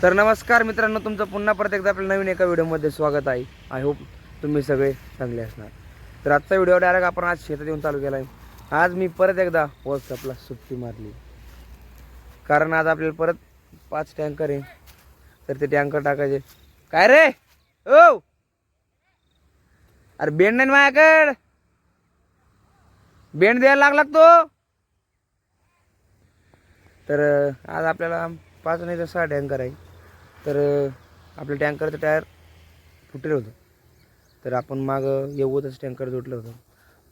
तर नमस्कार मित्रांनो, तुमचं पुन्हा परत एकदा आपल्या नवीन एका व्हिडिओमध्ये स्वागत आहे. आय होप तुम्ही सगळे चांगले असणार. तर आजचा व्हिडिओ डायरेक्ट आपण आज शेतात येऊन चालू केला आहे. आज मी परत एकदा व्हॉट्सअपला सुट्टी मारली, कारण आज आपल्याला परत 5 टँकर आहे. तर ते टँकर टाकायचे. काय रे ओ, अरे बेंड नाही माझ्याकडे, बेंड द्यायला लागला तो. तर आज आपल्याला 5 नाही तर 6 टँकर आहे. तर आपल्या टँकरचं टायर फुटलं होतं, तर आपण माग येऊतच टँकर जोडलं होतं.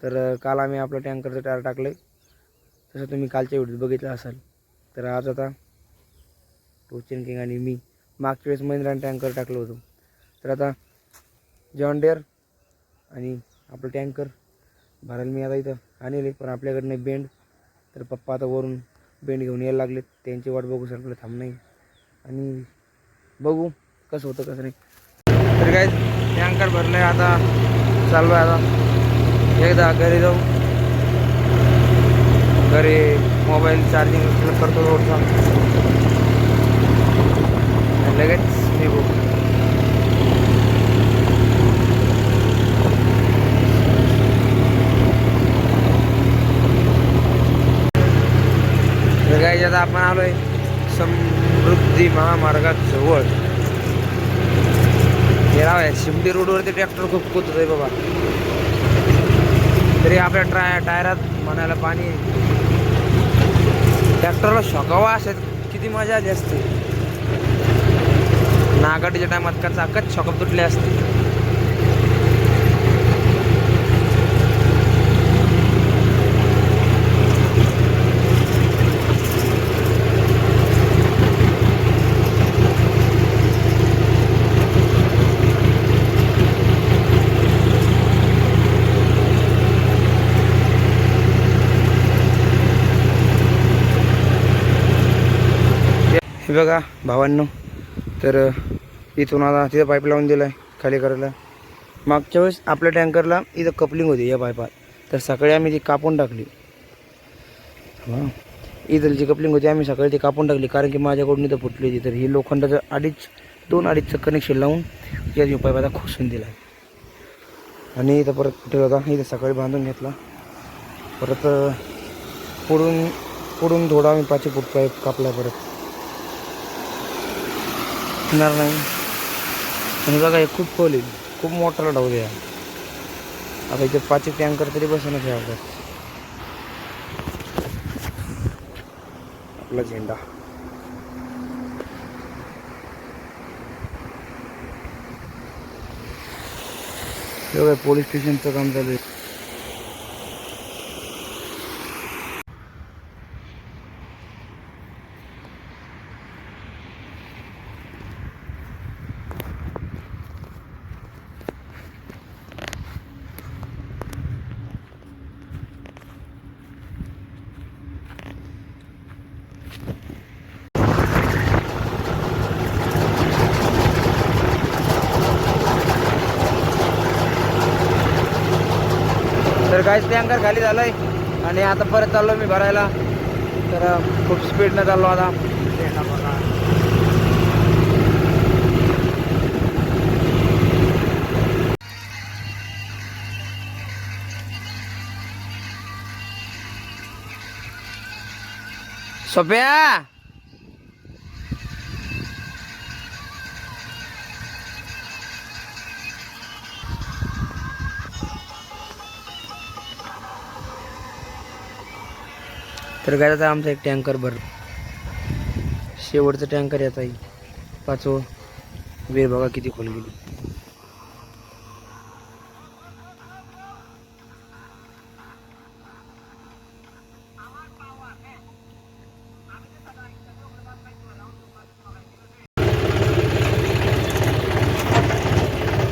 तर काल आम्ही आपलं टँकरचं टायर टाकलं, तसं तुम्ही कालच्या व्हिडिओत बघितलं असाल. तर आज आता टोचन किंग आणि मी मागच्या वेळेस महिंद्राने टँकर टाकलं होतं. तर आता जॉन डियर आणि आपलं टँकर भरायला मी आता इथं आणले, पण आपल्याकडनं बेंड. तर पप्पा आता वरून बेंड घेऊन यायला लागले. त्यांची वाट बघू सर, थांब नाही आणि बघू कसं होतं कसं नाही. तर काय टँकर भरलं आहे, आता चाललो आहे. आता एकदा घरी जाऊ, घरी मोबाईल चार्जिंग करतो रोडचा, लगेच निघू. तर काय आता आपण आलो आहे समृद्धी महामार्गाजवळ. हे राव आहे शिमडी रोडवरती ट्रॅक्टर खूप कुतत आहे बाबा. तरी आपल्या टायरात म्हणायला पाणी. ट्रॅक्टरला शॉकावा असेल, किती मजा आली असते. नागाडीच्या टायमात का चाकच शॉकअप तुटले असते. हे बघा भावांनो, तर इथून आता तिथं पाईप लावून दिला आहे खाली करायला. मागच्या वेळेस आपल्या टँकरला इथं कपलिंग होती या पाईपात, तर सकाळी आम्ही ती कापून टाकली. हां, इथं जी कपलिंग होती आम्ही सकाळी ती कापून टाकली, कारण की माझ्याकडून इथं फुटली होती. तर ही लोखंडाचं 2-2.5चं कनेक्शन लावून या पाईप आता खोसून दिला आहे. आणि इथं परत फुटेल होता, इथं सकाळी बांधून घेतला. परत पुढून थोडा आम्ही 5 फूट पाईप कापला. परत येणार नाही. आणि बघा हे खूप खोल आहे, खूप मोठा डाऊ द्या. आता इथे 5 टँकर तरी बसणं ठेवतात. आपला झेंडा बघा, पोलीस स्टेशनचं काम चालू आहे. तर काहीच टँकर खाली झालं आहे आणि आता परत चाललो मी भरायला. तर खूप स्पीडनं चाललो आता. सोप्या तर काय आता आमचा एक टँकर भर, शेवटचं टँकर येत आहे. 5वं वेळ बघा किती खोल गेली.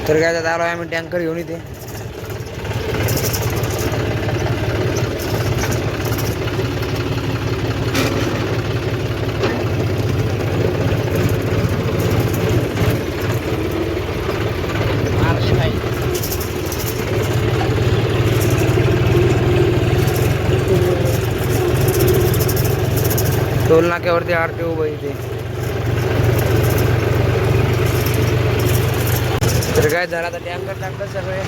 तर काय आता आलो आम्ही टँकर घेऊन इथे. टोल नाक्यावरती आरटीओ उभं इथे. तर काय झालं आता टँकर सगळे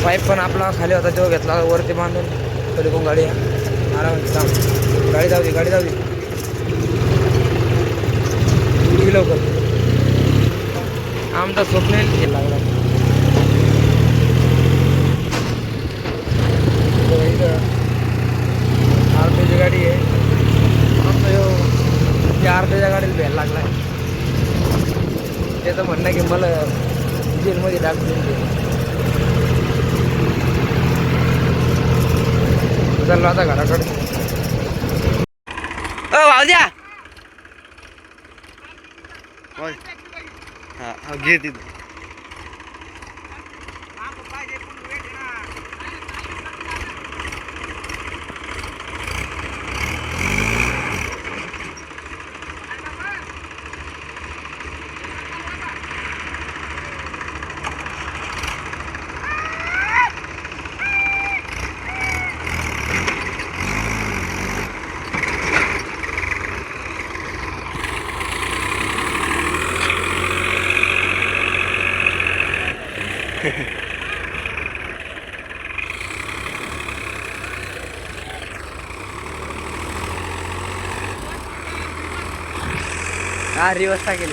पाईप पण आपला खाली होता तो घेतला वरती बांधून तरी पण गाडी आरामात थांब गाडी जाऊ दे लवकर आमचा स्वप्नील लागला आरतीची गाडी आहे आमचा आरतीच्या गाडीला भ्यायला लागलाय त्याचं म्हणणं आहे की मला जेलमध्ये टाकून चाललो आता घराकडे भाऊ द्या हा घे तिथं हा रिवर्स टाकेल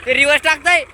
ते रिवर्स टाकताय